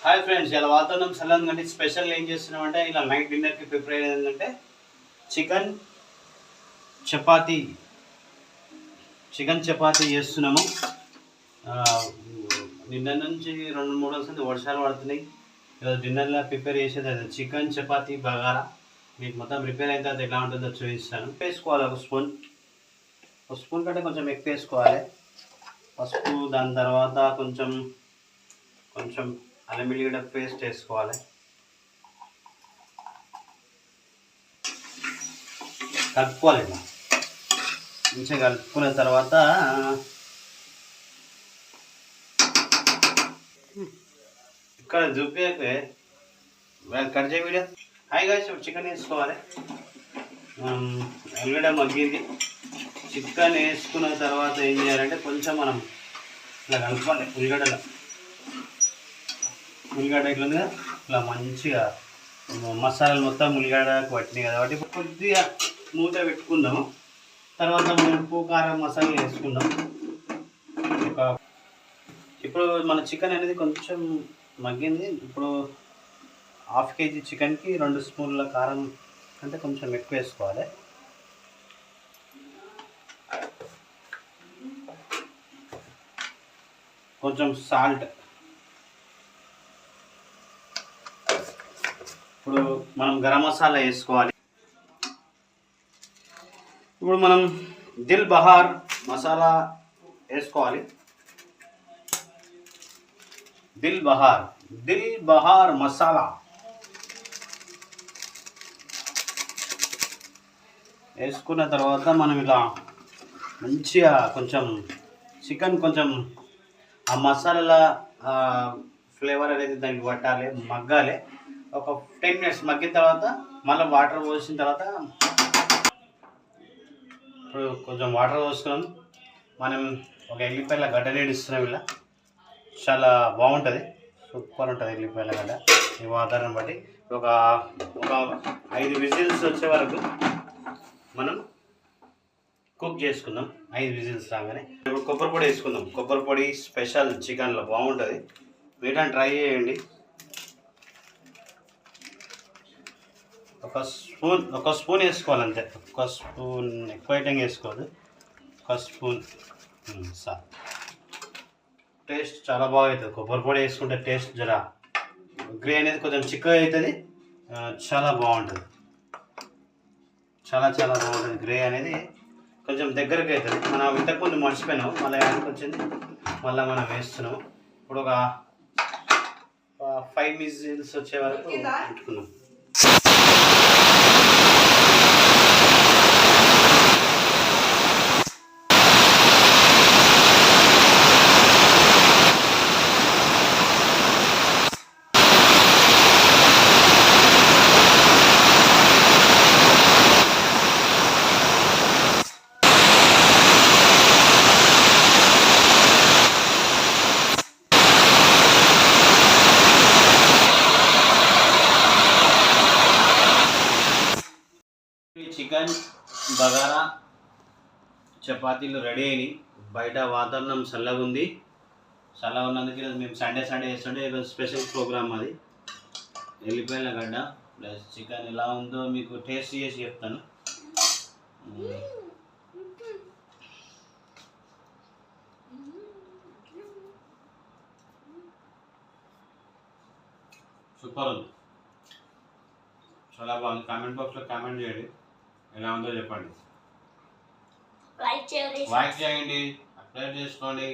Hi friends, ఇలా వాతావరణం చల్లగా స్పెషల్ ఏం చేస్తున్నామంటే ఇలా నైట్ డిన్నర్కి ప్రిపేర్ అయ్యేదంటే చికెన్ చపాతీ చేస్తున్నాము. నిన్న నుంచి 2-3 రోజులు వర్షాలు పడుతున్నాయి. ఈరోజు డిన్నర్లో ప్రిపేర్ చేసేది అది చికెన్ చపాతీ బగారా. మీకు మొత్తం ప్రిపేర్ అయిన తర్వాత ఎలా ఉంటుందో చూపిస్తాను. వేసుకోవాలి ఒక స్పూన్ కంటే కొంచెం ఎక్కువ వేసుకోవాలి పసుపు. దాని తర్వాత కొంచెం అల్లం వెల్లిగడ్డ పేస్ట్ వేసుకోవాలి. కలుపుకోవాలి. ఇలా మంచిగా కలుపుకున్న తర్వాత ఇక్కడ చూపే కట్ చేయ వీడియో. హాయ్ గాయ్స్, ఇప్పుడు చికెన్ వేసుకోవాలి. ఉల్లిగడ్డ మగ్గింది. చికెన్ వేసుకున్న తర్వాత ఏం చేయాలంటే కొంచెం మనం ఇలా కలుపుకోవాలి. ఉల్లిగడ్డ ఇట్లా ఉంది కదా, ఇట్లా మంచిగా మసాలాలు మొత్తం ఉల్లిగడ్డకు పట్టినాయి కాబట్టి కొద్దిగా మూత పెట్టుకుందాము. తర్వాత ఉప్పు కారం మసాలా వేసుకుందాం. ఇప్పుడు మన చికెన్ అనేది కొంచెం మగ్గింది. ఇప్పుడు 1/2 kg చికెన్కి 2 స్పూన్ల కారం అంటే కొంచెం ఎక్కువ వేసుకోవాలి. కొంచెం సాల్ట్. ఇప్పుడు మనం గరం మసాలా వేసుకోవాలి. ఇప్పుడు మనం దిల్ బహార్ మసాలా వేసుకోవాలి. దిల్ బహార్ మసాలా వేసుకున్న తర్వాత మనం ఇలా మంచిగా కొంచెం చికెన్ కొంచెం ఆ మసాలాల ఫ్లేవర్ అనేది దానికి పట్టాలి, మగ్గాలి. ఒక 10 minutes మగ్గిన తర్వాత మళ్ళీ వాటర్ పోసిన తర్వాత ఇప్పుడు కొంచెం వాటర్ పోసుకున్నాం. మనం ఒక ఎల్లిపాయల గడ్డ నీడిస్తున్నాం. ఇలా చాలా బాగుంటుంది, సూపర్ ఉంటుంది ఎల్లిపాయల గడ్డ. ఈ వాతావరణం బట్టి ఒక 5 విజిల్స్ వచ్చే వరకు మనం కుక్ చేసుకుందాం. 5 విజిల్స్ రాగానే ఇప్పుడు కొబ్బరి పొడి వేసుకుందాం. కొబ్బరి పొడి స్పెషల్ చికెన్లో బాగుంటుంది, మీరు ట్రై చేయండి. ఒక స్పూన్ వేసుకోవాలి అంతే. ఒక స్పూన్, ఎక్కువ ఐటమ్ వేసుకోవద్దు. ఒక స్పూన్ సార్. టేస్ట్ చాలా బాగా అవుతుంది కొబ్బరి పొడి వేసుకుంటే. టేస్ట్ జర గ్రే అనేది కొంచెం చిక్కగా అవుతుంది, చాలా బాగుంటుంది. చాలా బాగుంటుంది. గ్రే అనేది కొంచెం దగ్గరకు అవుతుంది. మనం ఇంతకుముందు మర్చిపోయినాము, మళ్ళీ వచ్చింది, మళ్ళీ మనం వేస్తున్నాము. ఇప్పుడు ఒక 5 విజిల్స్ వచ్చే వరకు పెట్టుకున్నాం. చికెన్ బగారా చపాతీలు రెడీ అయినాయి. బయట వాతావరణం చల్లగా ఉంది. చల్లగా ఉన్నందుకు ఈరోజు మేము సండే చేస్తుంటే ఈరోజు స్పెషల్ ప్రోగ్రామ్ అది. ఎల్లిపాయల గడ్డ ప్లస్ చికెన్ ఎలా ఉందో మీకు టేస్ట్ చేసి చెప్తాను. సూపర్ ఉంది, చాలా బాగుంది. కామెంట్ బాక్స్లో కామెంట్ చేయండి, ఎలా ఉందో చెప్పండి. లైక్ చేయండి, సబ్స్క్రైబ్ చేసుకోండి.